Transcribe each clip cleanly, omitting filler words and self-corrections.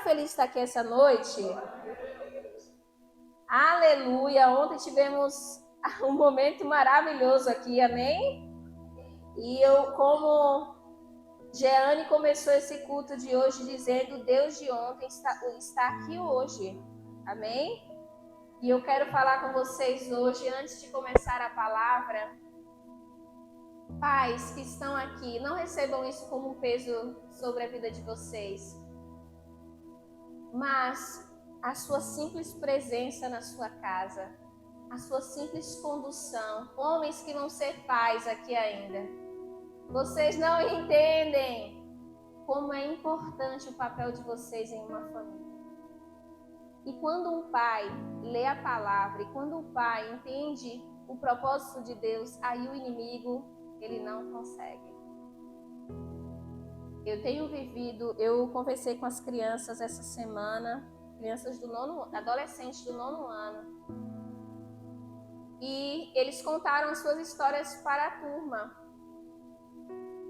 feliz de estar aqui essa noite? Aleluia! Ontem tivemos um momento maravilhoso aqui, amém? E como Jeane começou esse culto de hoje dizendo, Deus de ontem está aqui hoje, amém? E eu quero falar com vocês hoje, antes de começar a palavra, pais que estão aqui, não recebam isso como um peso sobre a vida de vocês, mas a sua simples presença na sua casa, a sua simples condução, homens que vão ser pais aqui ainda, vocês não entendem como é importante o papel de vocês em uma família. E quando um pai lê a palavra, e quando um pai entende o propósito de Deus, aí o inimigo, ele não consegue. Eu conversei com as crianças essa semana, crianças adolescentes do 9º ano, e eles contaram as suas histórias para a turma.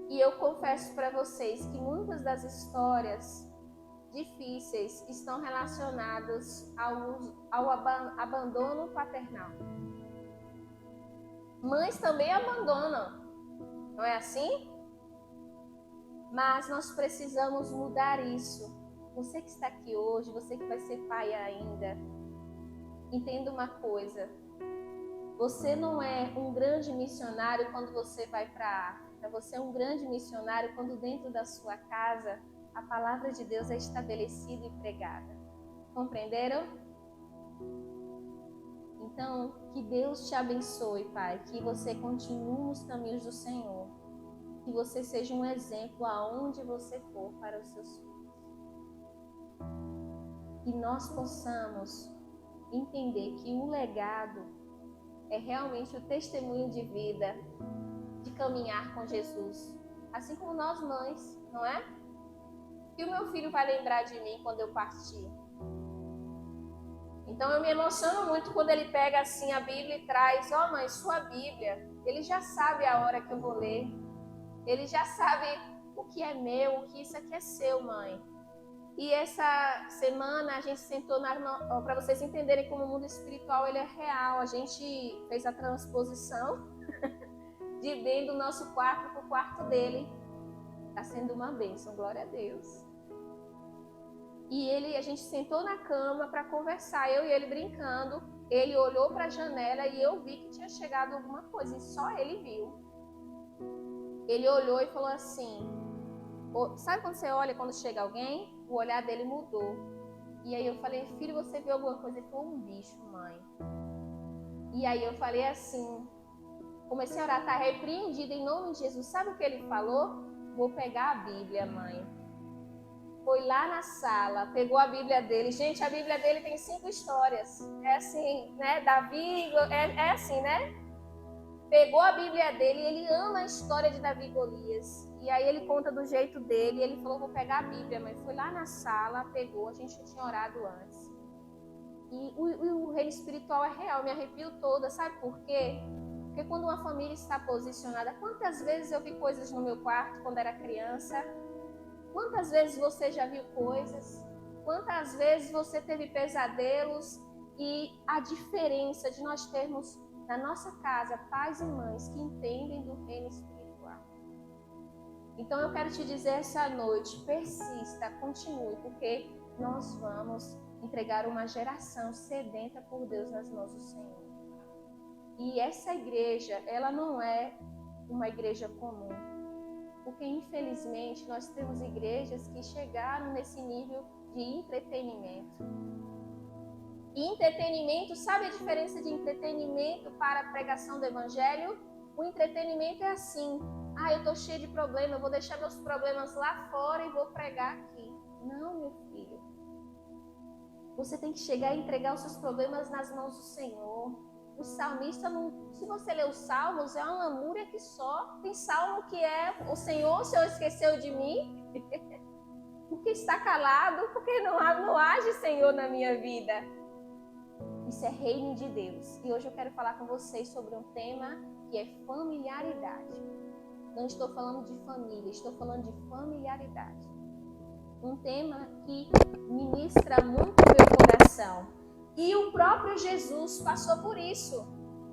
E eu confesso para vocês que muitas das histórias difíceis estão relacionadas ao abandono paternal. Mães também abandonam, não é assim? Mas nós precisamos mudar isso. Você que está aqui hoje, você que vai ser pai ainda, entenda uma coisa. Você não é um grande missionário quando você vai para a África. Você é um grande missionário quando dentro da sua casa a palavra de Deus é estabelecida e pregada. Compreenderam? Então, que Deus te abençoe, Pai. Que você continue nos caminhos do Senhor. Que você seja um exemplo aonde você for para os seus filhos. Que nós possamos entender que o legado é realmente o testemunho de vida, de caminhar com Jesus. Assim como nós mães, não é? Que o meu filho vai lembrar de mim quando eu partir. Então eu me emociono muito quando ele pega assim a Bíblia e traz, mãe, sua Bíblia. Ele já sabe a hora que eu vou ler. Ele já sabe o que é meu, o que isso aqui é seu, mãe. E essa semana a gente sentou para vocês entenderem como o mundo espiritual ele é real. A gente fez a transposição de dentro do nosso quarto para o quarto dele. Está sendo uma bênção, glória a Deus. E a gente sentou na cama para conversar, eu e ele brincando. Ele olhou para a janela e eu vi que tinha chegado alguma coisa, e só ele viu. Ele olhou e falou assim, sabe quando você olha quando chega alguém? O olhar dele mudou. E aí eu falei, filho, você viu alguma coisa? Ele falou, um bicho, mãe. E aí eu falei assim, comecei a orar, tá repreendido em nome de Jesus. Sabe o que ele falou? Vou pegar a Bíblia, mãe. Foi lá na sala, pegou a Bíblia dele. Gente, a Bíblia dele tem 5 histórias. É assim, né? Davi, é assim, né? Pegou a Bíblia dele, ele ama a história de Davi e Golias. E aí ele conta do jeito dele, ele falou, vou pegar a Bíblia, mas foi lá na sala, pegou, a gente tinha orado antes. E o reino espiritual é real, me arrepio toda, sabe por quê? Porque quando uma família está posicionada, quantas vezes eu vi coisas no meu quarto quando era criança? Quantas vezes você já viu coisas? Quantas vezes você teve pesadelos? E a diferença de nós termos na nossa casa pais e mães que entendem do reino espiritual. Então eu quero te dizer essa noite, persista, continue, porque nós vamos entregar uma geração sedenta por Deus nas mãos do Senhor. E essa igreja, ela não é uma igreja comum. Porque, infelizmente, nós temos igrejas que chegaram nesse nível de entretenimento. E entretenimento, sabe a diferença de entretenimento para a pregação do Evangelho? O entretenimento é assim, eu estou cheio de problema, eu vou deixar meus problemas lá fora e vou pregar aqui. Não, meu filho. Você tem que chegar e entregar os seus problemas nas mãos do Senhor. O salmista, se você ler os salmos, é uma lamúria que só. Tem salmo que é, o Senhor esqueceu de mim? Porque está calado? Porque não age, Senhor, na minha vida? Isso é reino de Deus. E hoje eu quero falar com vocês sobre um tema que é familiaridade. Não estou falando de família, estou falando de familiaridade. Um tema que ministra muito o meu coração. E o próprio Jesus passou por isso,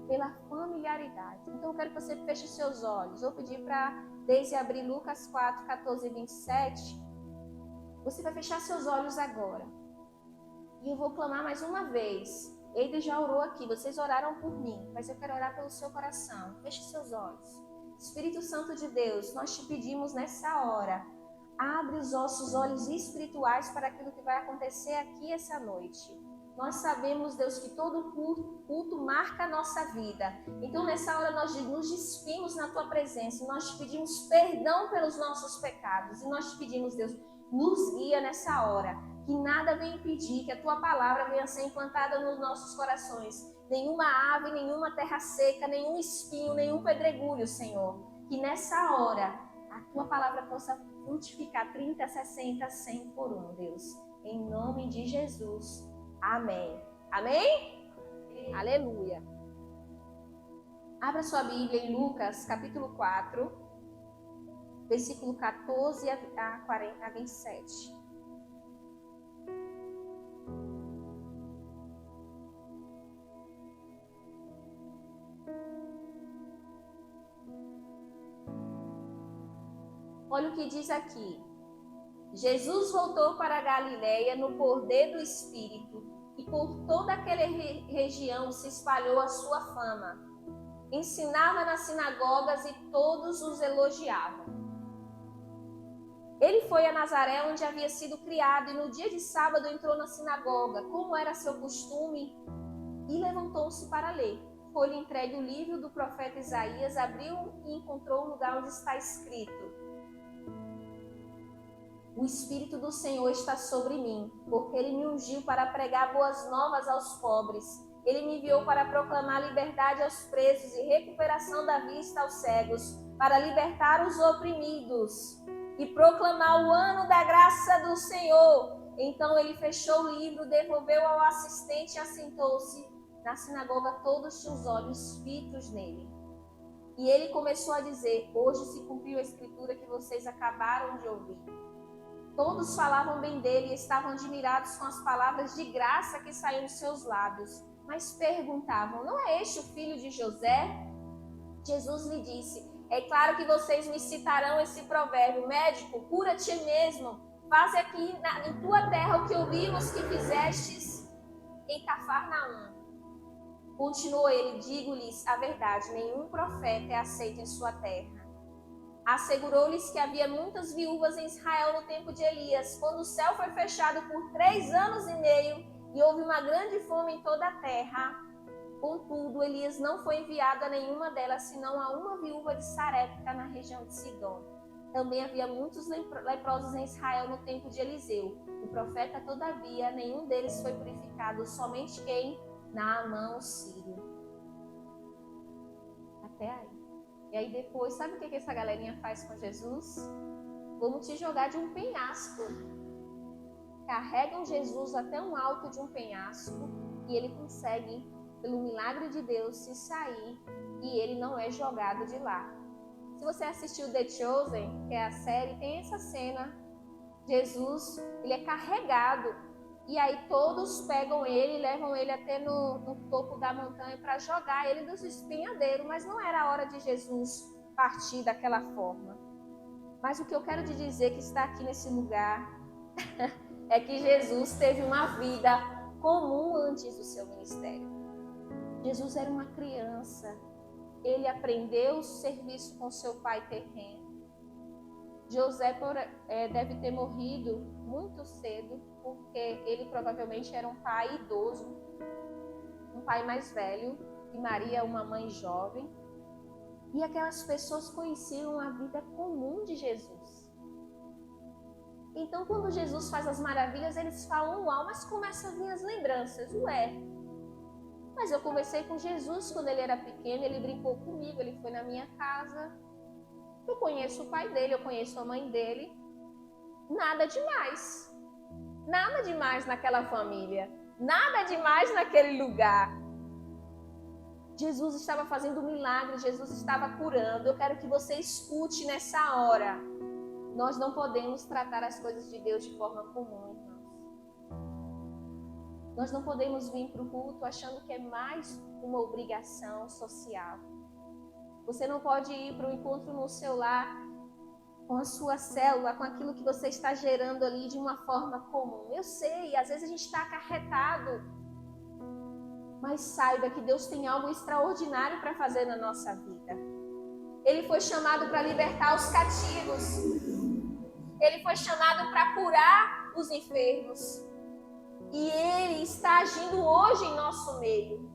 pela familiaridade. Então eu quero que você feche seus olhos. Vou pedir para Deise abrir Lucas 4, 14 e 27. Você vai fechar seus olhos agora. E eu vou clamar mais uma vez. Ele já orou aqui, vocês oraram por mim, mas eu quero orar pelo seu coração. Feche seus olhos. Espírito Santo de Deus, nós te pedimos nessa hora, abre os nossos olhos espirituais para aquilo que vai acontecer aqui essa noite. Nós sabemos, Deus, que todo culto marca a nossa vida. Então, nessa hora, nós nos despimos na Tua presença. Nós te pedimos perdão pelos nossos pecados. E nós te pedimos, Deus, nos guia nessa hora. Que nada venha impedir que a Tua palavra venha ser implantada nos nossos corações. Nenhuma ave, nenhuma terra seca, nenhum espinho, nenhum pedregulho, Senhor. Que nessa hora, a Tua palavra possa frutificar 30, 60, 100 por um, Deus. Em nome de Jesus. Amém. Amém? Aleluia. Abra sua Bíblia em Lucas, capítulo 4, versículo 14 a 27. Olha o que diz aqui. Jesus voltou para a Galileia no poder do Espírito, e por toda aquela região se espalhou a sua fama. Ensinava nas sinagogas e todos os elogiavam. Ele foi a Nazaré, onde havia sido criado, e no dia de sábado entrou na sinagoga, como era seu costume, e levantou-se para ler. Foi-lhe entregue o livro do profeta Isaías, abriu e encontrou o lugar onde está escrito: O Espírito do Senhor está sobre mim, porque Ele me ungiu para pregar boas novas aos pobres. Ele me enviou para proclamar liberdade aos presos e recuperação da vista aos cegos, para libertar os oprimidos e proclamar o ano da graça do Senhor. Então ele fechou o livro, devolveu ao assistente e assentou-se. Na sinagoga todos tinham os olhos fitos nele. E ele começou a dizer: Hoje se cumpriu a escritura que vocês acabaram de ouvir. Todos falavam bem dele e estavam admirados com as palavras de graça que saíam dos seus lábios. Mas perguntavam: Não é este o filho de José? Jesus lhe disse: É claro que vocês me citarão esse provérbio: Médico, cura-te mesmo. Faze aqui em tua terra o que ouvimos que fizestes em Cafarnaum. Continuou ele: Digo-lhes a verdade, nenhum profeta é aceito em sua terra. Assegurou-lhes que havia muitas viúvas em Israel no tempo de Elias, quando o céu foi fechado por 3 anos e meio e houve uma grande fome em toda a terra. Contudo, Elias não foi enviado a nenhuma delas, senão a uma viúva de Sarepta, na região de Sidom. Também havia muitos leprosos em Israel no tempo de Eliseu. O profeta, todavia, nenhum deles foi purificado, somente quem? Naamã, o sírio. Até aí. E aí depois, sabe o que essa galerinha faz com Jesus? Vamos te jogar de um penhasco. Carregam Jesus até um alto de um penhasco e ele consegue, pelo milagre de Deus, se sair e ele não é jogado de lá. Se você assistiu The Chosen, que é a série, tem essa cena. Jesus, ele é carregado e aí todos pegam ele e levam ele até no topo da montanha para jogar ele dos espinhadeiros, mas não era a hora de Jesus partir daquela forma. Mas o que eu quero te dizer que está aqui nesse lugar é que Jesus teve uma vida comum antes do seu ministério. Jesus era uma criança, ele aprendeu o serviço com seu pai terreno. José deve ter morrido muito cedo, porque ele provavelmente era um pai idoso, um pai mais velho, e Maria uma mãe jovem. E aquelas pessoas conheciam a vida comum de Jesus. Então, quando Jesus faz as maravilhas, eles falam: uau, mas começam a vir as lembranças. Ué, mas eu conversei com Jesus quando ele era pequeno, ele brincou comigo, ele foi na minha casa. Eu conheço o pai dele, eu conheço a mãe dele. Nada demais. Nada demais naquela família. Nada demais naquele lugar. Jesus estava fazendo um milagre, Jesus estava curando. Eu quero que você escute nessa hora. Nós não podemos tratar as coisas de Deus de forma comum, irmãos. Nós não podemos vir para o culto achando que é mais uma obrigação social. Você não pode ir para o encontro no seu lar com a sua célula, com aquilo que você está gerando ali de uma forma comum. Eu sei, às vezes a gente está acarretado, mas saiba que Deus tem algo extraordinário para fazer na nossa vida. Ele foi chamado para libertar os cativos. Ele foi chamado para curar os enfermos. E Ele está agindo hoje em nosso meio.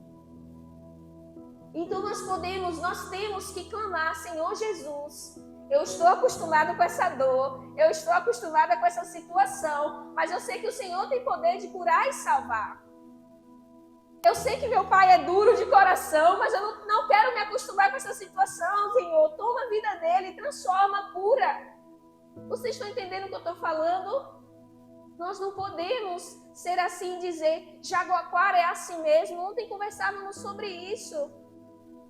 Então nós temos que clamar, Senhor Jesus, eu estou acostumado com essa dor, eu estou acostumada com essa situação, mas eu sei que o Senhor tem poder de curar e salvar. Eu sei que meu pai é duro de coração, mas eu não quero me acostumar com essa situação, Senhor. Toma a vida dele, transforma, cura. Vocês estão entendendo o que eu estou falando? Nós não podemos ser assim e dizer, Jaguaquara é assim mesmo. Ontem conversávamos sobre isso.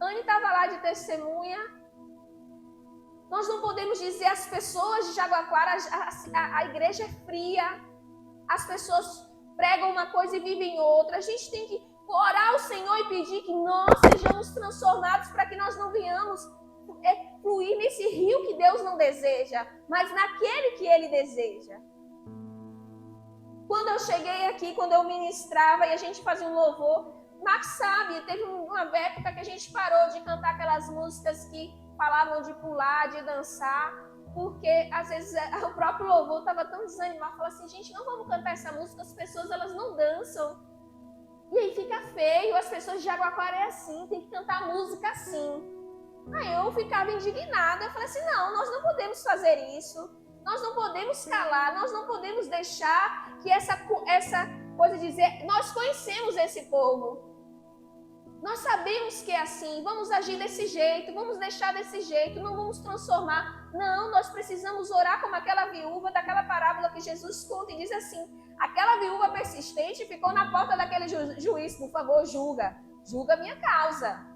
Anne estava lá de testemunha. Nós não podemos dizer às pessoas de Jaguaquara, a igreja é fria. As pessoas pregam uma coisa e vivem outra. A gente tem que orar ao Senhor e pedir que nós sejamos transformados para que nós não venhamos fluir nesse rio que Deus não deseja, mas naquele que Ele deseja. Quando eu cheguei aqui, quando eu ministrava e a gente fazia um louvor, Max sabe, teve uma época que a gente parou de cantar aquelas músicas que falavam de pular, de dançar, porque às vezes o próprio louvor estava tão desanimado, falava assim, gente, não vamos cantar essa música, as pessoas elas não dançam. E aí fica feio, as pessoas de Jaguaquara é assim, tem que cantar música assim. Aí eu ficava indignada, eu falei assim, não, nós não podemos fazer isso. Nós não podemos calar, nós não podemos deixar que essa coisa de dizer, nós conhecemos esse povo. Nós sabemos que é assim, vamos agir desse jeito, vamos deixar desse jeito, não vamos transformar. Não, nós precisamos orar como aquela viúva daquela parábola que Jesus conta e diz assim, aquela viúva persistente ficou na porta daquele juiz, por favor, julga a minha causa.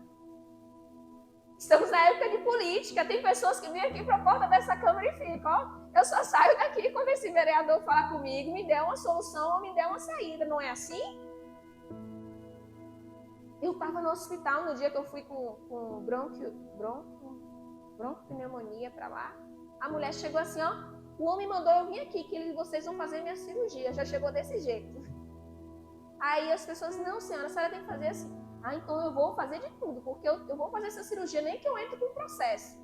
Estamos na época de política, tem pessoas que vêm aqui para a porta dessa Câmara e ficam, ó, eu só saio daqui quando esse vereador falar comigo, me der uma solução ou me der uma saída, não é assim? Eu estava no hospital no dia que eu fui com broncopneumonia para lá, a mulher chegou assim, ó, o homem mandou eu vir aqui, que vocês vão fazer minha cirurgia, já chegou desse jeito. Aí as pessoas, não senhora, a senhora tem que fazer assim. Ah, então eu vou fazer de tudo, porque eu vou fazer essa cirurgia, nem que eu entre com o processo.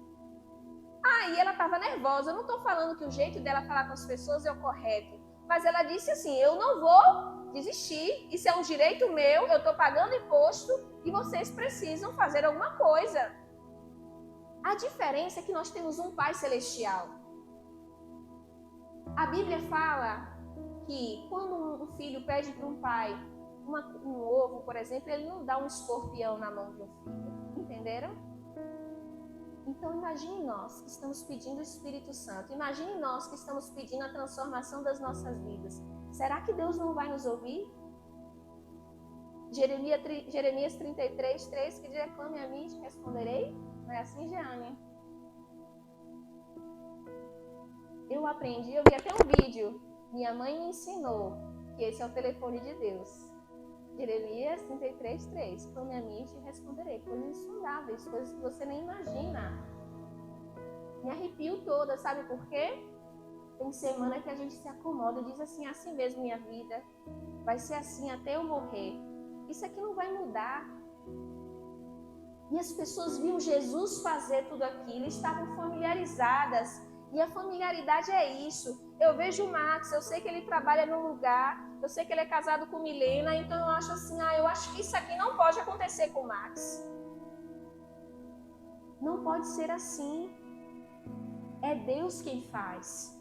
Aí ela estava nervosa, eu não estou falando que o jeito dela falar com as pessoas é o correto, mas ela disse assim, eu não vou desistir, isso é um direito meu, eu estou pagando imposto e vocês precisam fazer alguma coisa. A diferença é que nós temos um Pai Celestial. A Bíblia fala que quando um filho pede para um pai um ovo, por exemplo, ele não dá um escorpião na mão de um filho. Entenderam? Então imagine nós que estamos pedindo o Espírito Santo. Imagine nós que estamos pedindo a transformação das nossas vidas. Será que Deus não vai nos ouvir? Jeremias 33, 3, que diz, clame a mim e te responderei. Não é assim, Jeane? Eu aprendi, eu vi até um vídeo. Minha mãe me ensinou que esse é o telefone de Deus. Jeremias 33, 3. Clame a mim e te responderei. Coisas insondáveis, coisas que você nem imagina. Me arrepio toda, sabe por quê? Tem semana que a gente se acomoda e diz assim, assim mesmo minha vida. Vai ser assim até eu morrer. Isso aqui não vai mudar. E as pessoas viam Jesus fazer tudo aquilo, estavam familiarizadas. E a familiaridade é isso. Eu vejo o Max, eu sei que ele trabalha num lugar, eu sei que ele é casado com Milena, então eu acho assim, eu acho que isso aqui não pode acontecer com o Max. Não pode ser assim. É Deus quem faz.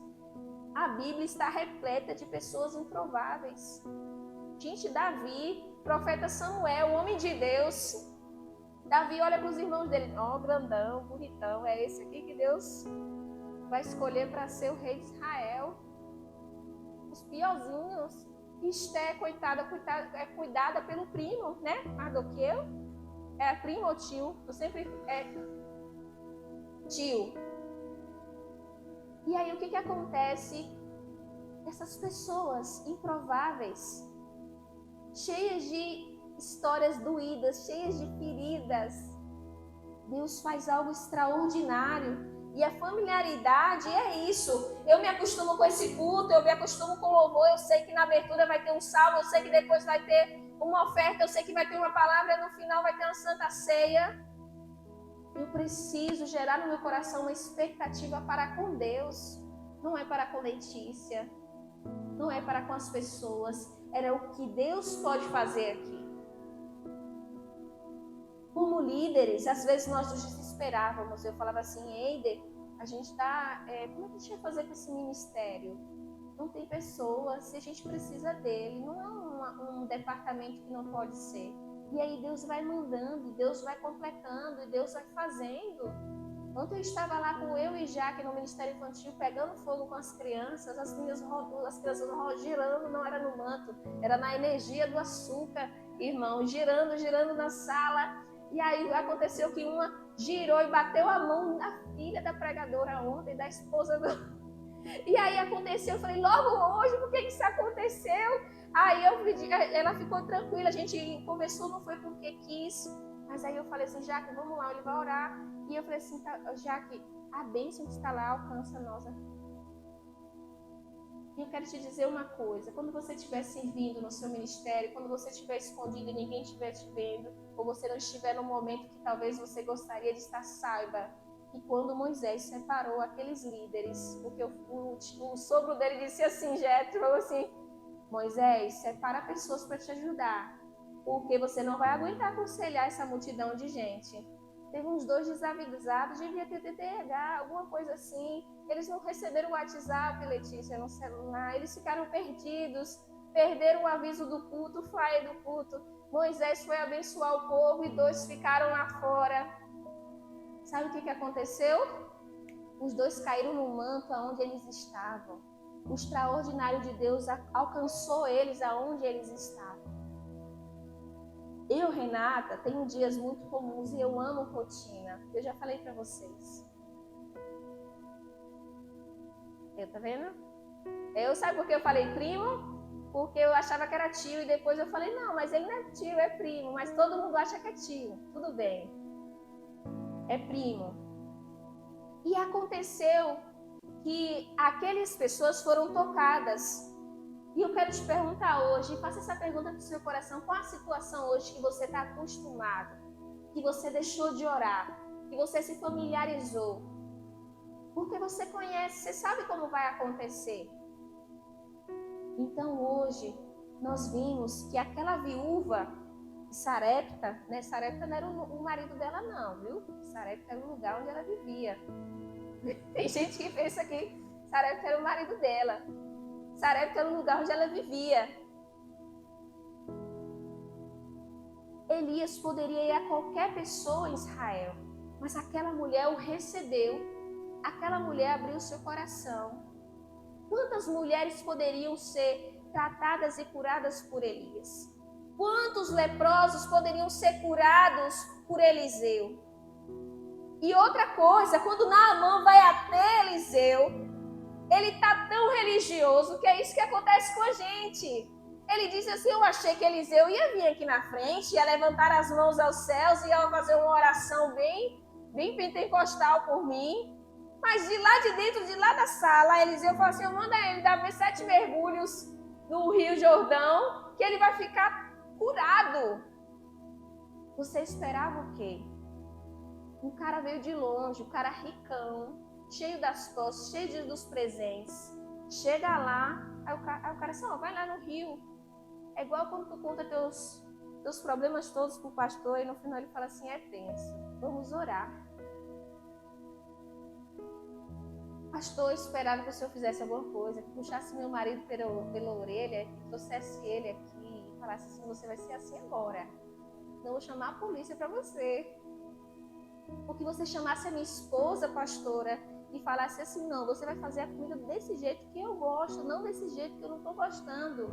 A Bíblia está repleta de pessoas improváveis. Gente, Davi, profeta Samuel, homem de Deus. Davi olha para os irmãos dele, grandão, bonitão, é esse aqui que Deus vai escolher para ser o rei de Israel. Os piorzinhos. Esté, coitada, é cuidada pelo primo, né? Mardoqueu. É primo ou tio? Eu sempre tio. E aí o que acontece? Essas pessoas improváveis cheias de histórias doídas, cheias de feridas. Deus faz algo extraordinário. E a familiaridade é isso. Eu me acostumo com esse culto, eu me acostumo com o louvor, eu sei que na abertura vai ter um salmo, eu sei que depois vai ter uma oferta, eu sei que vai ter uma palavra, no final vai ter uma santa ceia. Eu preciso gerar no meu coração uma expectativa para com Deus. Não é para com Letícia, não é para com as pessoas, era o que Deus pode fazer aqui. Como líderes, às vezes nós nos desesperávamos. Eu falava assim, Eider, a gente está... como é que a gente vai fazer com esse ministério? Não tem pessoas, e a gente precisa dele. Não é um departamento que não pode ser. E aí Deus vai mandando, Deus vai completando, e Deus vai fazendo. Ontem eu estava lá com eu e Jaque no Ministério Infantil, pegando fogo com as crianças, as crianças girando, não era no manto, era na energia do açúcar, irmão, girando na sala. E aí aconteceu que uma girou e bateu a mão na filha da pregadora ontem, da esposa do... E aí aconteceu, eu falei, logo hoje, por que isso aconteceu? Aí eu pedi, ela ficou tranquila, a gente conversou, não foi porque quis. Mas aí eu falei assim, Jaque, vamos lá, ele vai orar. E eu falei assim, tá, Jaque, a bênção que está lá alcança nós. E eu quero te dizer uma coisa, quando você estiver servindo no seu ministério, quando você estiver escondido e ninguém estiver te vendo, ou você não estiver no momento que talvez você gostaria de estar, saiba que quando Moisés separou aqueles líderes, porque o sogro dele disse assim, Jetro, falou assim, Moisés, separa pessoas para te ajudar, porque você não vai aguentar aconselhar essa multidão de gente. Teve uns 2 desavisados, devia ter TDAH, alguma coisa assim. Eles não receberam o WhatsApp, Letícia, no celular. Eles ficaram perdidos, perderam o aviso do culto, o flyer do culto. Moisés foi abençoar o povo e 2 ficaram lá fora. Sabe o que aconteceu? Os 2 caíram no manto aonde eles estavam. O extraordinário de Deus alcançou eles aonde eles estavam. Eu, Renata, tenho dias muito comuns e eu amo rotina. Eu já falei para vocês. Tá vendo? Sabe por que eu falei primo? Porque eu achava que era tio e depois eu falei, não, mas ele não é tio, é primo. Mas todo mundo acha que é tio. Tudo bem. É primo. E aconteceu que aquelas pessoas foram tocadas. E eu quero te perguntar hoje, faça essa pergunta no seu coração, qual a situação hoje que você está acostumado, que você deixou de orar, que você se familiarizou, porque você conhece, você sabe como vai acontecer. Então hoje, nós vimos que aquela viúva, Sarepta, né? Sarepta não era o marido dela não, viu? Sarepta era o lugar onde ela vivia. Tem gente que pensa que Sarepta era o marido dela. Sarepta era o lugar onde ela vivia. Elias poderia ir a qualquer pessoa em Israel, mas aquela mulher o recebeu. Aquela mulher abriu seu coração. Quantas mulheres poderiam ser tratadas e curadas por Elias? Quantos leprosos poderiam ser curados por Eliseu? E outra coisa, quando Naamã vai até Eliseu, ele está tão religioso que é isso que acontece com a gente. Ele disse assim, eu achei que Eliseu ia vir aqui na frente, ia levantar as mãos aos céus, ia fazer uma oração bem pentecostal por mim. Mas de lá de dentro, de lá da sala, Eliseu falou assim, manda ele dar 7 mergulhos no Rio Jordão, que ele vai ficar curado. Você esperava o quê? Um cara veio de longe, um cara ricão, cheio das posses, cheio dos presentes. Chega lá, aí o cara assim, vai lá no Rio. É igual quando tu conta teus problemas todos pro pastor e no final ele fala assim, é tenso, vamos orar. Pastor, eu esperava que o senhor fizesse alguma coisa, que puxasse meu marido pela orelha, que trouxesse ele aqui e falasse assim, você vai ser assim agora. Não vou chamar a polícia para você. Ou que você chamasse a minha esposa, pastora, e falasse assim, não, você vai fazer a comida desse jeito que eu gosto, não desse jeito que eu não estou gostando.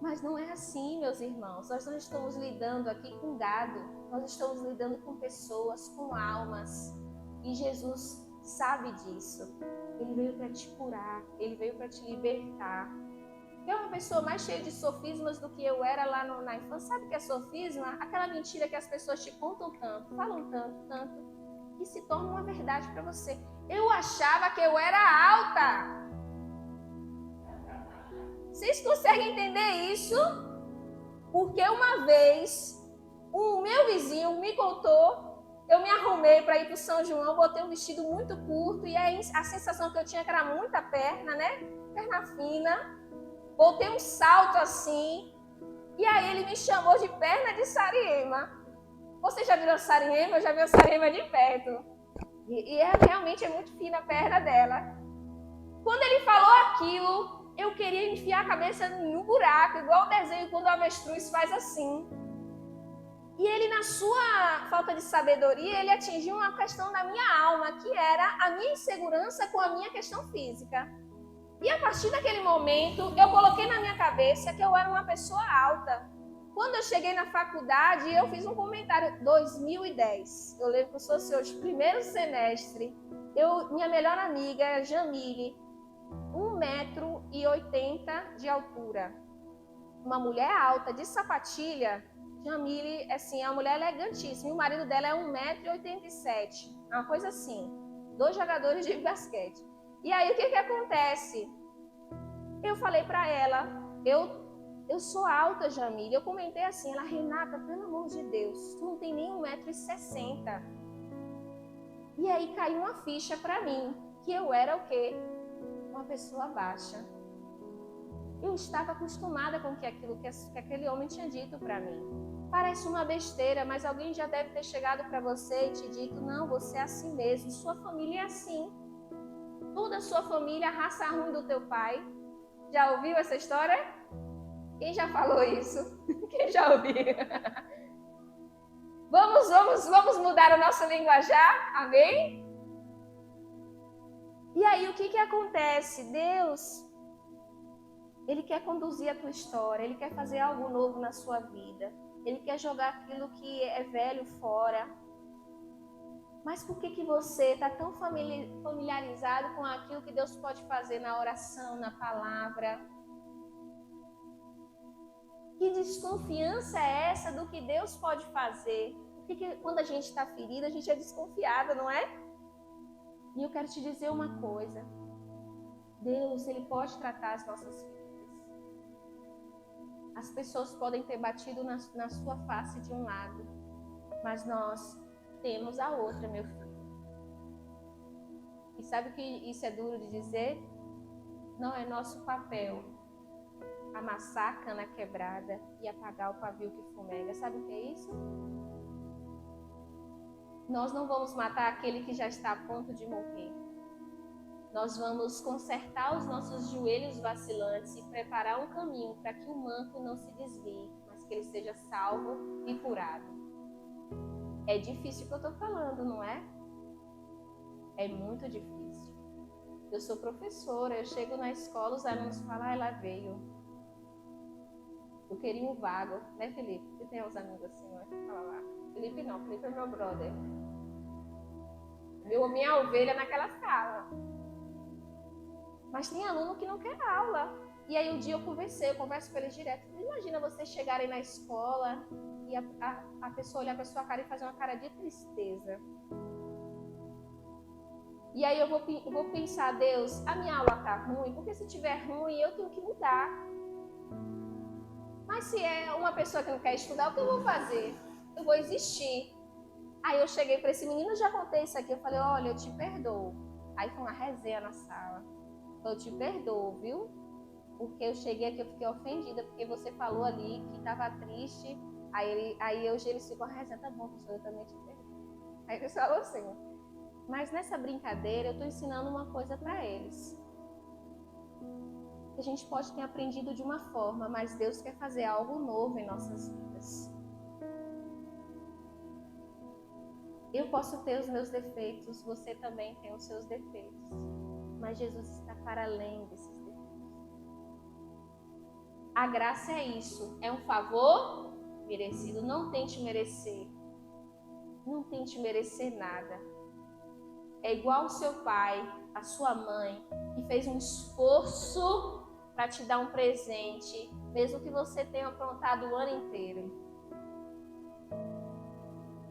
Mas não é assim, meus irmãos. Nós não estamos lidando aqui com gado, nós estamos lidando com pessoas, com almas. E Jesus sabe disso. Ele veio para te curar, ele veio para te libertar. é uma pessoa mais cheia de sofismas do que eu era lá na infância. Sabe o que é sofisma? Aquela mentira que as pessoas te contam tanto, falam tanto, que se torna uma verdade para você. Eu achava que eu era alta. Vocês conseguem entender isso? Porque uma vez, o meu vizinho me contou, eu me arrumei para ir para o São João, botei um vestido muito curto, e aí a sensação que eu tinha que era muita perna, né? Perna fina. Botei um salto assim, e aí ele me chamou de perna de Sariema. Você já viu a Sariema? Eu já vi a Sariema de perto. E realmente é muito fina a perna dela. Quando ele falou aquilo, eu queria enfiar a cabeça no buraco, igual o desenho quando o avestruz faz assim. E ele, na sua falta de sabedoria, ele atingiu uma questão da minha alma, que era a minha insegurança com a minha questão física. E a partir daquele momento, eu coloquei na minha cabeça que eu era uma pessoa alta. Quando eu cheguei na faculdade, eu fiz um comentário, 2010. Eu lembro que eu sou hoje, primeiro semestre. Minha melhor amiga, Jamile, 1,80 m de altura. Uma mulher alta, de sapatilha. Jamile, assim, é uma mulher elegantíssima. E o marido dela é 1,87 m. Uma coisa assim. 2 jogadores de basquete. E aí, o que acontece? Eu falei para ela, eu sou alta, Jamile. Eu comentei assim, ela, Renata, pelo amor de Deus, tu não tem nem 1,60 m. E aí caiu uma ficha para mim, que eu era o quê? Uma pessoa baixa. Eu estava acostumada com que aquele homem tinha dito para mim. Parece uma besteira, mas alguém já deve ter chegado para você e te dito, não, você é assim mesmo, sua família é assim. Toda a sua família, a raça ruim do teu pai. Já ouviu essa história? Quem já falou isso? Quem já ouviu? Vamos mudar o nosso linguajar? Amém? E aí, o que acontece? Deus, Ele quer conduzir a tua história, Ele quer fazer algo novo na sua vida. Ele quer jogar aquilo que é velho fora. Mas por que você está tão familiarizado com aquilo que Deus pode fazer na oração, na palavra? Que desconfiança é essa do que Deus pode fazer? Porque quando a gente está ferida, a gente é desconfiada, não é? E eu quero te dizer uma coisa. Deus, Ele pode tratar as nossas feridas. As pessoas podem ter batido na sua face de um lado, mas nós temos a outra, meu filho. E sabe o que isso é duro de dizer? Não é nosso papel amassar a cana quebrada e apagar o pavio que fumega. Sabe o que é isso? Nós não vamos matar aquele que já está a ponto de morrer. Nós vamos consertar os nossos joelhos vacilantes e preparar um caminho para que o manto não se desvie, mas que ele seja salvo e curado. É difícil o que eu estou falando, não é? É muito difícil. Eu sou professora, eu chego na escola, os alunos falam, ela veio. Eu queria um vago, né, Felipe? Você tem uns amigos assim, não é? Fala lá. Felipe não, Felipe é meu brother. Minha ovelha naquela sala. Mas tem aluno que não quer aula. E aí um dia eu converso com eles direto. Imagina vocês chegarem na escola e a pessoa olhar para sua cara e fazer uma cara de tristeza. E aí eu vou pensar, Deus, a minha aula tá ruim, porque se tiver ruim eu tenho que mudar. Mas se é uma pessoa que não quer estudar, o que eu vou fazer? Eu vou existir. Aí eu cheguei para esse menino, já contei isso aqui, eu falei, olha, eu te perdoo. Aí foi uma resenha na sala. Eu te perdoo, viu? Porque eu cheguei aqui, eu fiquei ofendida, porque você falou ali que estava triste. Aí eles ficam, resenha, tá bom, professor, eu também te perdoo. Aí eles falam assim, mas nessa brincadeira eu estou ensinando uma coisa para eles. A gente pode ter aprendido de uma forma, mas Deus quer fazer algo novo em nossas vidas. Eu posso ter os meus defeitos, você também tem os seus defeitos. Mas Jesus está para além desses defeitos. A graça é isso, é um favor merecido. Não tente merecer. Não tente merecer nada. É igual o seu pai, a sua mãe, que fez um esforço para te dar um presente, mesmo que você tenha aprontado o ano inteiro.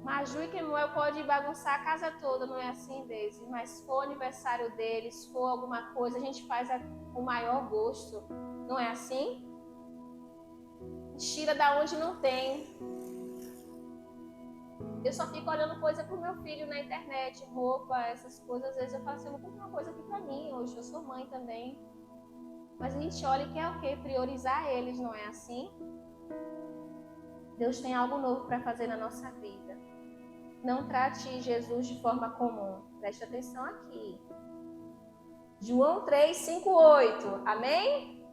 Maju e Kemuel pode bagunçar a casa toda, não é assim, Deise? Mas se for o aniversário deles, se for alguma coisa, a gente faz com o maior gosto, não é assim? Tira da onde não tem. Eu só fico olhando coisa pro meu filho na internet, roupa, essas coisas. Às vezes eu falo assim, eu vou comprar uma coisa aqui pra mim, hoje eu sou mãe também. Mas a gente olha e quer o quê? Priorizar eles, não é assim? Deus tem algo novo para fazer na nossa vida. Não trate Jesus de forma comum. Preste atenção aqui. João 3, 5, 8. Amém?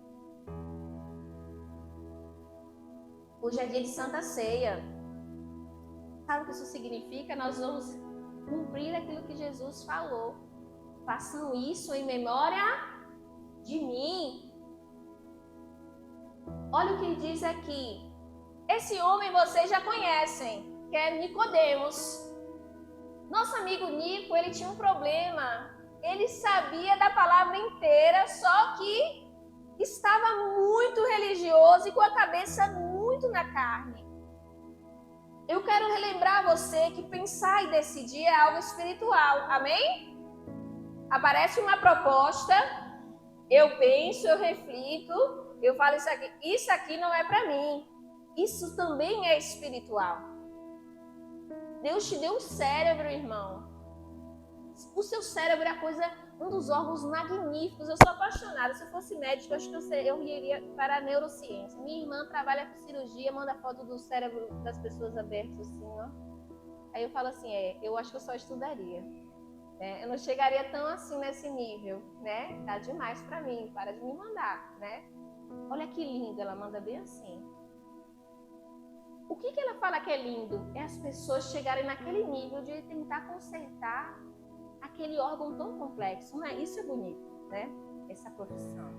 Hoje é dia de Santa Ceia. Sabe o que isso significa? Nós vamos cumprir aquilo que Jesus falou. Façam isso em memória de mim. Olha o que ele diz aqui. Esse homem vocês já conhecem, que é Nicodemos. Nosso amigo Nico, ele tinha um problema. Ele sabia da palavra inteira, só que estava muito religioso e com a cabeça muito na carne. Eu quero relembrar você que pensar e decidir é algo espiritual, amém? Aparece uma proposta, eu penso, eu reflito, eu falo isso aqui não é para mim. Isso também é espiritual. Deus te deu um cérebro, irmão. O seu cérebro é um dos órgãos magníficos. Eu sou apaixonada. Se eu fosse médico, acho que eu iria para a neurociência. Minha irmã trabalha com cirurgia, manda foto do cérebro das pessoas abertas assim, ó. Aí eu falo assim, eu acho que eu só estudaria. Né? Eu não chegaria tão assim nesse nível, né? Tá demais para mim, para de me mandar, né? Olha que lindo, ela manda bem assim. O que ela fala que é lindo? É as pessoas chegarem naquele nível de tentar consertar aquele órgão tão complexo. Não é? Isso é bonito, né? Essa profissão.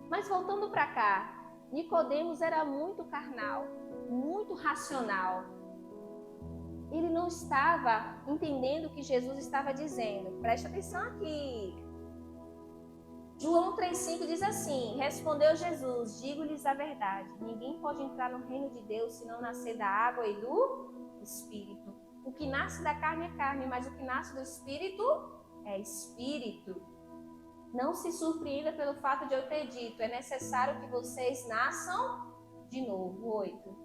Mas voltando para cá, Nicodemos era muito carnal, muito racional. Ele não estava entendendo o que Jesus estava dizendo. Preste atenção aqui. João 3,5 diz assim, respondeu Jesus, digo-lhes a verdade, ninguém pode entrar no reino de Deus se não nascer da água e do Espírito. O que nasce da carne é carne, mas o que nasce do Espírito é Espírito. Não se surpreenda pelo fato de eu ter dito, é necessário que vocês nasçam de novo. 8.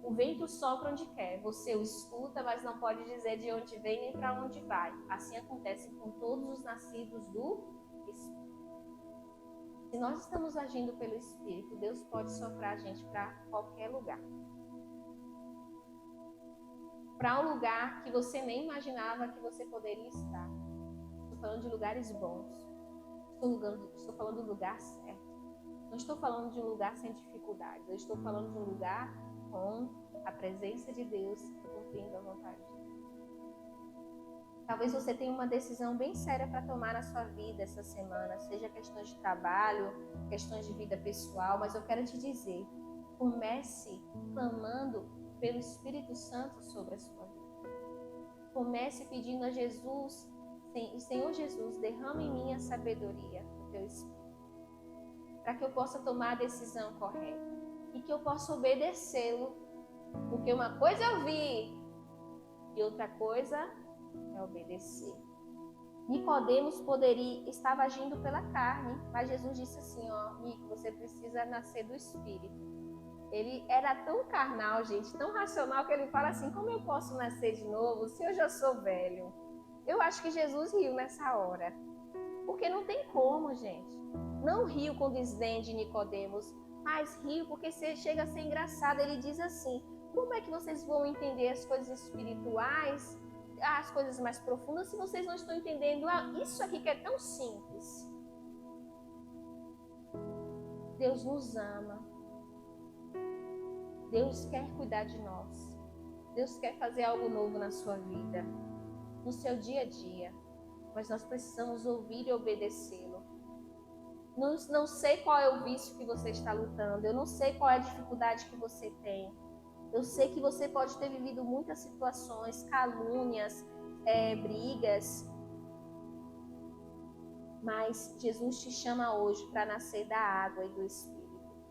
O vento sopra onde quer, você o escuta, mas não pode dizer de onde vem nem para onde vai. Assim acontece com todos os nascidos do Espírito. Se nós estamos agindo pelo Espírito, Deus pode soprar a gente para qualquer lugar. Para um lugar que você nem imaginava que você poderia estar. Estou falando de lugares bons. Estou falando do lugar certo. Não estou falando de um lugar sem dificuldades. Eu estou falando de um lugar com a presença de Deus cumprindo a vontade de Deus. Talvez você tenha uma decisão bem séria para tomar na sua vida essa semana, seja questões de trabalho, questões de vida pessoal, mas eu quero te dizer, comece clamando pelo Espírito Santo sobre a sua vida. Comece pedindo a Jesus, Senhor Jesus, derrama em mim a sabedoria do teu Espírito, para que eu possa tomar a decisão correta e que eu possa obedecê-lo, porque uma coisa é ouvir e outra coisa é obedecer. Nicodemos estava agindo pela carne, mas Jesus disse assim, Nico, você precisa nascer do Espírito. Ele era tão carnal, gente, tão racional, que ele fala assim, como eu posso nascer de novo se eu já sou velho? Eu acho que Jesus riu nessa hora, porque não tem como, gente. Não riu com desdém de Nicodemos, mas riu porque chega a ser engraçado. Ele diz assim, como é que vocês vão entender as coisas espirituais, as coisas mais profundas, se vocês não estão entendendo isso aqui que é tão simples? Deus nos ama. Deus quer cuidar de nós. Deus quer fazer algo novo na sua vida, no seu dia a dia. Mas nós precisamos ouvir e obedecê-lo. Não sei qual é o vício que você está lutando. Eu não sei qual é a dificuldade que você tem. Eu sei que você pode ter vivido muitas situações, calúnias, brigas. Mas Jesus te chama hoje para nascer da água e do Espírito.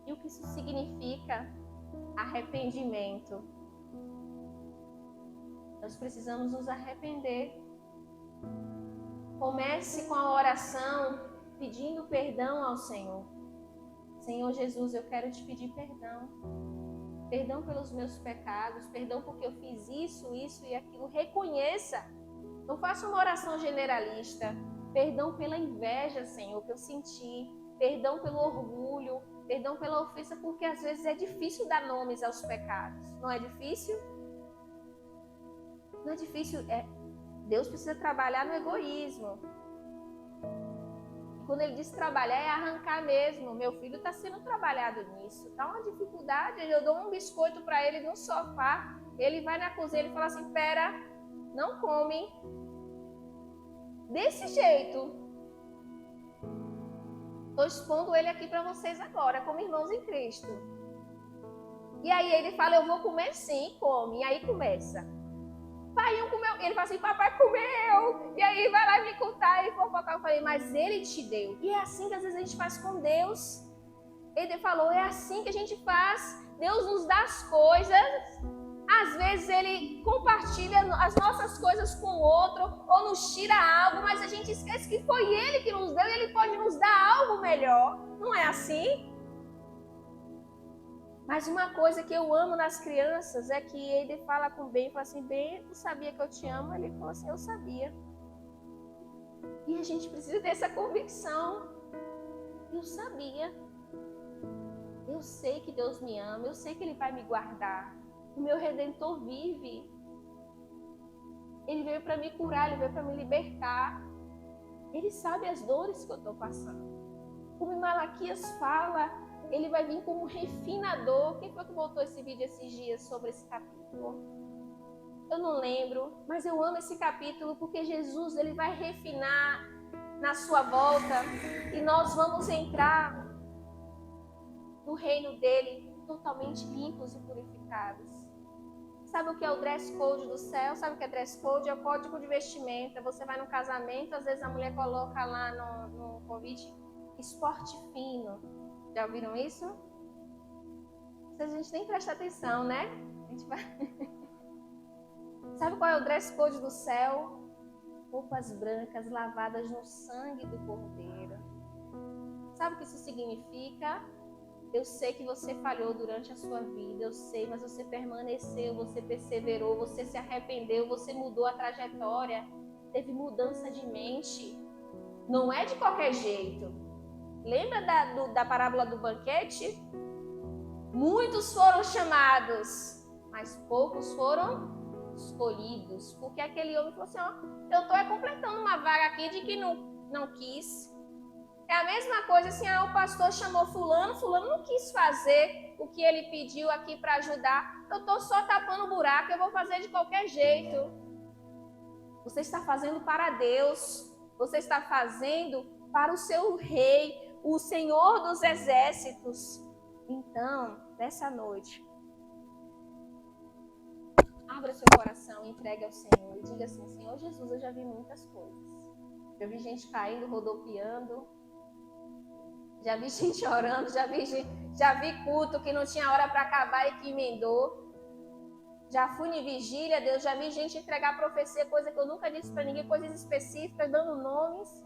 E o que isso significa? Arrependimento. Nós precisamos nos arrepender. Comece com a oração pedindo perdão ao Senhor. Senhor Jesus, eu quero te pedir perdão. Perdão pelos meus pecados, perdão porque eu fiz isso e aquilo. Reconheça. Não faça uma oração generalista. Perdão pela inveja, Senhor, que eu senti. Perdão pelo orgulho. Perdão pela ofensa, porque às vezes é difícil dar nomes aos pecados. Não é difícil? Não é difícil. Deus precisa trabalhar no egoísmo. Quando ele diz trabalhar, é arrancar mesmo. Meu filho está sendo trabalhado nisso. Está uma dificuldade. Eu dou um biscoito para ele no sofá. Ele vai na cozinha e fala assim, pera, não come. Desse jeito. Estou expondo ele aqui para vocês agora, como irmãos em Cristo. E aí ele fala, eu vou comer sim, come. E aí começa. Pai, não comeu. Ele fala assim, papai comeu. E aí vai lá me contar e fofocar. Eu falei, mas ele te deu. E é assim que às vezes a gente faz com Deus. Ele falou, é assim que a gente faz. Deus nos dá as coisas. Às vezes ele compartilha as nossas coisas com o outro ou nos tira algo, mas a gente esquece que foi ele que nos deu e ele pode nos dar algo melhor. Não é assim? Mas uma coisa que eu amo nas crianças é que ele fala com o Ben, fala assim, Ben, tu sabia que eu te amo? Ele falou assim, eu sabia. E a gente precisa dessa convicção. Eu sabia. Eu sei que Deus me ama, eu sei que Ele vai me guardar. O meu Redentor vive. Ele veio para me curar, Ele veio para me libertar. Ele sabe as dores que eu estou passando. Como Malaquias fala, Ele vai vir como um refinador. Quem foi que botou esse vídeo esses dias sobre esse capítulo? Eu não lembro, mas eu amo esse capítulo porque Jesus, Ele vai refinar na sua volta e nós vamos entrar no reino dEle totalmente limpos e purificados. Sabe o que é o dress code do céu? Sabe o que é dress code? É o código de vestimenta. Você vai no casamento, às vezes a mulher coloca lá no convite esporte fino. Já ouviram isso? A gente nem presta atenção, né? A gente vai... Sabe qual é o dress code do céu? Roupas brancas lavadas no sangue do Cordeiro. Sabe o que isso significa? Eu sei que você falhou durante a sua vida, eu sei, mas você permaneceu, você perseverou, você se arrependeu, você mudou a trajetória, teve mudança de mente. Não é de qualquer jeito. Lembra da parábola do banquete? Muitos foram chamados, mas poucos foram escolhidos. Porque aquele homem falou assim, ó, eu estou completando uma vaga aqui de que não quis. É a mesma coisa assim, o pastor chamou fulano não quis fazer o que ele pediu aqui para ajudar. Eu estou só tapando o buraco, eu vou fazer de qualquer jeito. Você está fazendo para Deus, você está fazendo para o seu rei, o Senhor dos exércitos. Então, nessa noite, abra seu coração, entregue ao Senhor e diga assim, Senhor Jesus, eu já vi muitas coisas. Já vi gente caindo, rodopiando. Já vi gente orando, já vi culto que não tinha hora para acabar e que emendou. Já fui em vigília, Deus, já vi gente entregar profecia, coisa que eu nunca disse para ninguém, coisas específicas, dando nomes.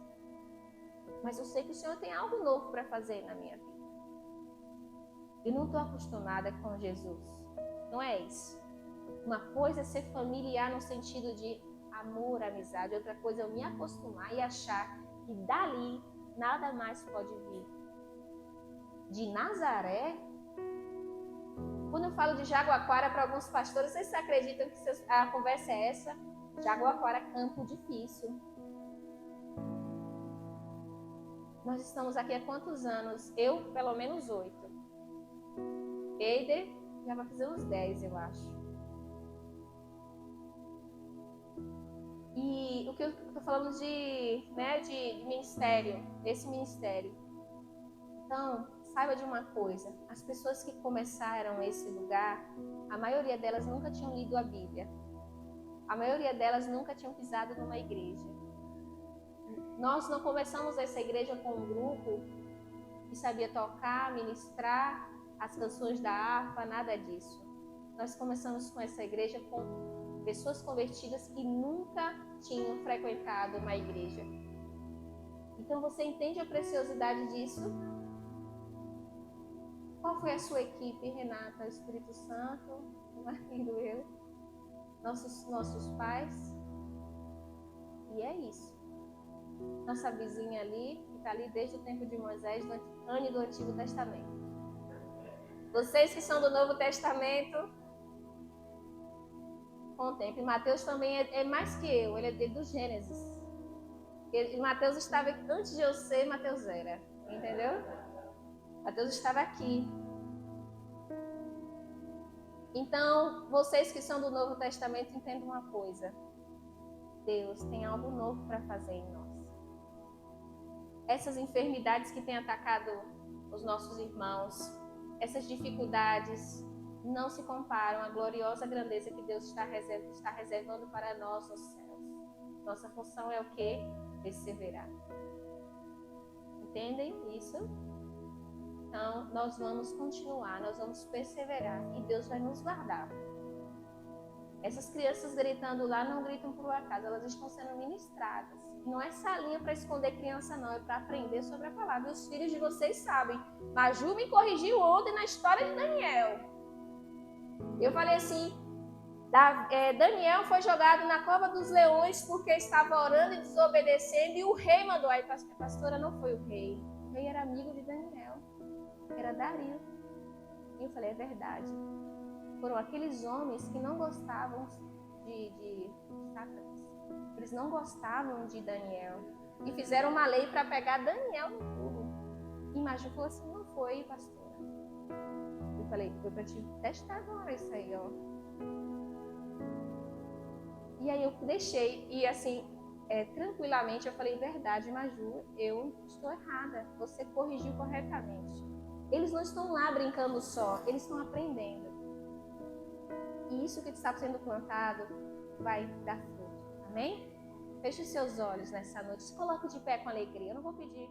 Mas eu sei que o Senhor tem algo novo para fazer na minha vida. Eu não estou acostumada com Jesus. Não é isso. Uma coisa é ser familiar no sentido de amor, amizade. Outra coisa é eu me acostumar e achar que dali nada mais pode vir. De Nazaré, quando eu falo de Jaguaquara para alguns pastores, vocês acreditam que a conversa é essa? Jaguaquara é campo difícil. Nós estamos aqui há quantos anos? Eu, pelo menos 8. Eider, já vai fazer uns 10, eu acho. E o que eu estou falando de ministério, esse ministério. Então, saiba de uma coisa, as pessoas que começaram esse lugar, a maioria delas nunca tinham lido a Bíblia. A maioria delas nunca tinham pisado numa igreja. Nós não começamos essa igreja com um grupo que sabia tocar, ministrar as canções da harpa, nada disso. Nós começamos com essa igreja com pessoas convertidas que nunca tinham frequentado uma igreja. Então você entende a preciosidade disso? Qual foi a sua equipe, Renata? O Espírito Santo, o marido, eu, nossos pais. E é isso. Nossa vizinha ali, que está ali desde o tempo de Moisés, Anne do Antigo Testamento. Vocês que são do Novo Testamento, contemplem. Mateus também é mais que eu, ele é do Gênesis. Mateus estava antes de eu ser, Mateus era. Entendeu? Mateus estava aqui. Então, vocês que são do Novo Testamento, entendam uma coisa. Deus tem algo novo para fazer em nós. Essas enfermidades que têm atacado os nossos irmãos, essas dificuldades, não se comparam à gloriosa grandeza que Deus está reservando para nós nos céus. Nossa função é o quê? Perseverar. Entendem isso? Então, nós vamos continuar, nós vamos perseverar e Deus vai nos guardar. Essas crianças gritando lá não gritam por acaso, elas estão sendo ministradas. Não é salinha para esconder criança não, é para aprender sobre a palavra. E os filhos de vocês sabem. Maju me corrigiu ontem na história de Daniel. Eu falei assim, Daniel foi jogado na cova dos leões porque estava orando e desobedecendo e o rei mandou. Aí a pastora, não foi o rei era amigo de Daniel, era Dario. E eu falei, é verdade. Foram aqueles homens que não gostavam de Satanás. Eles não gostavam de Daniel. E fizeram uma lei para pegar Daniel no pulo. E Maju falou assim, não foi, pastora. Eu falei, foi para te testar agora isso aí, ó. E aí eu deixei. E assim, tranquilamente eu falei, verdade, Maju, eu estou errada. Você corrigiu corretamente. Eles não estão lá brincando só, eles estão aprendendo. E isso que está sendo plantado vai dar fruto. Amém? Feche os seus olhos nessa noite. Se coloque de pé com alegria. Eu não vou pedir